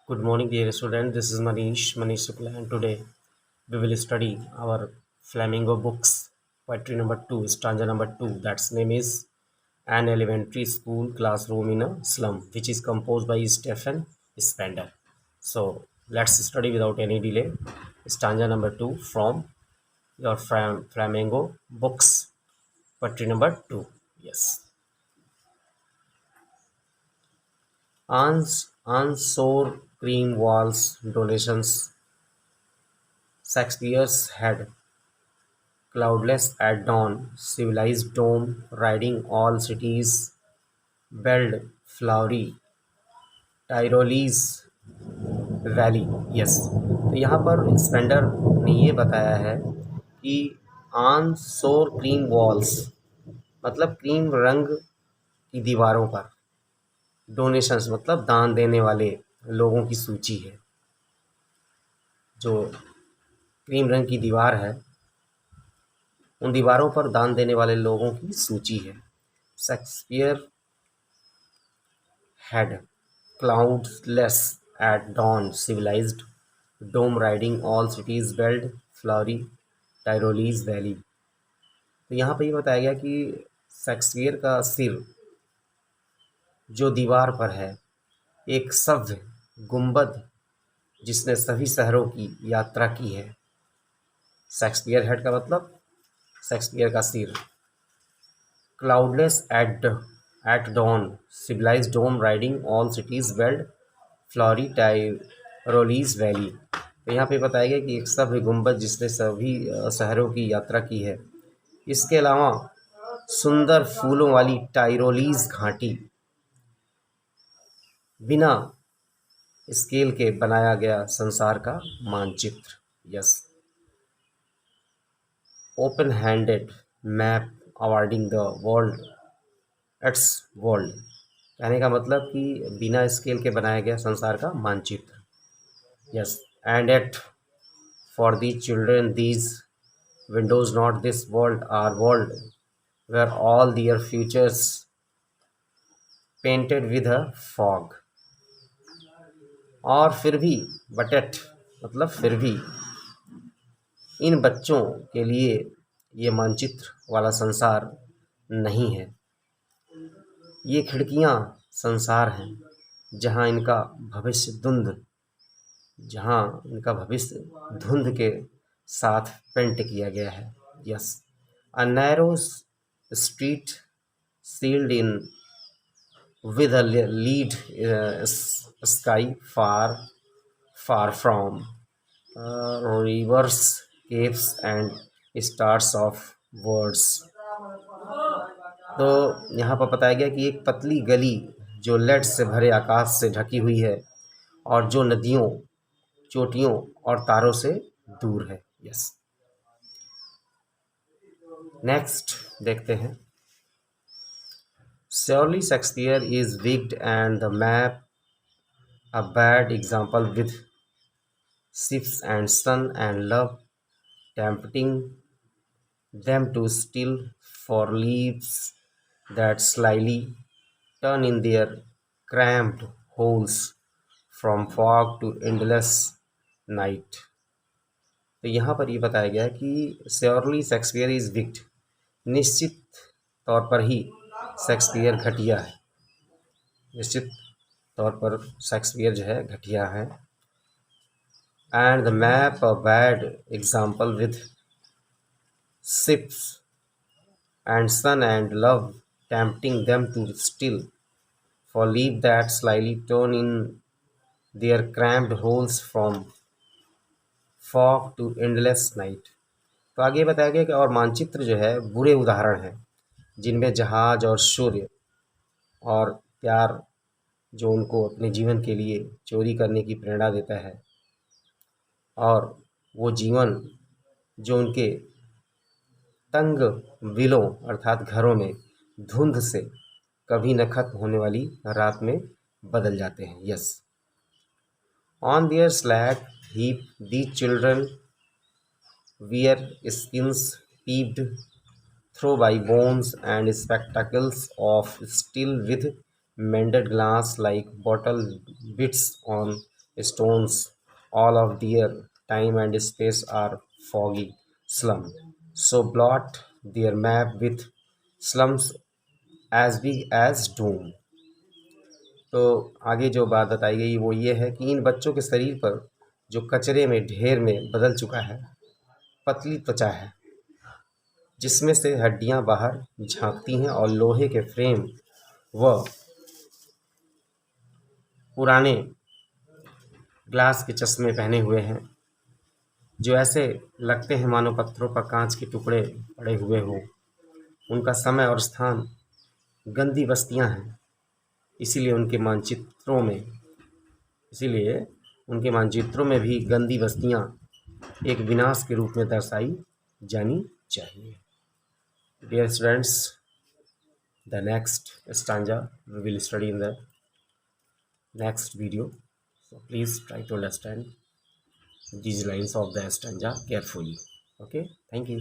Good morning, dear student. This is Manish Shukla, and today we will study our Flamingo books, poetry number two, stanza number two. That's name is An Elementary School Classroom in a Slum, which is composed by Stephen Spender. So let's study without any delay. Stanza number two from your Flamingo books, poetry number two. Yes. Unsore cream walls, donations. Shakespeare's head. Cloudless at dawn, civilized dome, riding all cities, belled, flowery, Tyrolese valley. Yes, तो यहाँ पर Spender ने ये बताया है कि on सोर cream walls मतलब क्रीम रंग की दीवारों पर, डोनेशंस मतलब दान देने वाले लोगों की सूची है। जो क्रीम रंग की दीवार है, उन दीवारों पर दान देने वाले लोगों की सूची है। Shakespeare had cloudless at dawn, civilized dome riding all cities built flowery Tyrolese valley। तो यहाँ पे ये बताया गया कि शेक्सपियर का सिर जो दीवार पर है, एक सभ्य गुंबद जिसने सभी शहरों की यात्रा की है। शेक्सपियर हेड का मतलब शेक्सपियर का सिर। Cloudless at dawn, civilized dome riding all cities built flowery Tyrolese valley. तो यहाँ पे बताया गया कि एक सभ्य गुंबद जिसने सभी शहरों की यात्रा की है। इसके अलावा सुंदर फूलों वाली टाइरोलीज घाटी, बिना स्केल के बनाया गया संसार का मानचित्र। Yes, open handed map awarding the world it's world. कहने का मतलब कि बिना स्केल के बनाया गया संसार का मानचित्र। Yes, and at for the children these windows not this world are world where all their futures painted with a fog। और फिर भी बट मतलब फिर भी इन बच्चों के लिए ये मानचित्र वाला संसार नहीं है। ये खिड़कियां संसार हैं जहां इनका भविष्य धुंध के साथ पेंट किया गया है। Yes, a narrow street sealed in with a lead sky far far from rivers caves and stars of words. तो यहाँ पर बताया गया कि एक पतली गली जो लेड से भरे आकाश से ढकी हुई है और जो नदियों, चोटियों और तारों से दूर है। यस, नेक्स्ट देखते हैं। Surely Shakespeare is wicked and the map a bad example with ships and sun and love tempting them to steal for leaves that slyly turn in their cramped holes from fog to endless night। तो यहाँ पर ये बताया गया है कि surely Shakespeare is wicked, निश्चित तौर पर ही शेक्सपियर घटिया है। निश्चित तौर पर शेक्सपियर जो है घटिया है। And the map a bad example with ships and sun and love tempting them to still for leave that slyly turn in their cramped holes from fog to endless night. तो आगे बताया गया कि और मानचित्र जो है बुरे उदाहरण हैं जिनमें जहाज और सूर्य और प्यार जो उनको अपने जीवन के लिए चोरी करने की प्रेरणा देता है, और वो जीवन जो उनके तंग विलों अर्थात घरों में धुंध से कभी न खत्म होने वाली रात में बदल जाते हैं। Yes, on their slag heap the children wear skins peeped through by bones and spectacles of steel with mended glass like bottle bits on stones. All of their time and space are foggy slum. So blot their map with slums as big as doom. तो आगे जो बात बताई गई वो ये है कि इन बच्चों के शरीर पर जो कचरे में ढेर में बदल चुका है, पतली त्वचा है जिसमें से हड्डियां बाहर झांकती हैं और लोहे के फ्रेम व पुराने ग्लास के चश्मे पहने हुए हैं जो ऐसे लगते हैं मानो पत्थरों पर कांच के टुकड़े पड़े हुए हों। उनका समय और स्थान गंदी बस्तियां हैं, इसीलिए उनके मानचित्रों में भी गंदी बस्तियां एक विनाश के रूप में दर्शाई जानी चाहिए। Dear students, the next stanza we will study in the next video. So please try to understand these lines of the stanza carefully. Okay, thank you.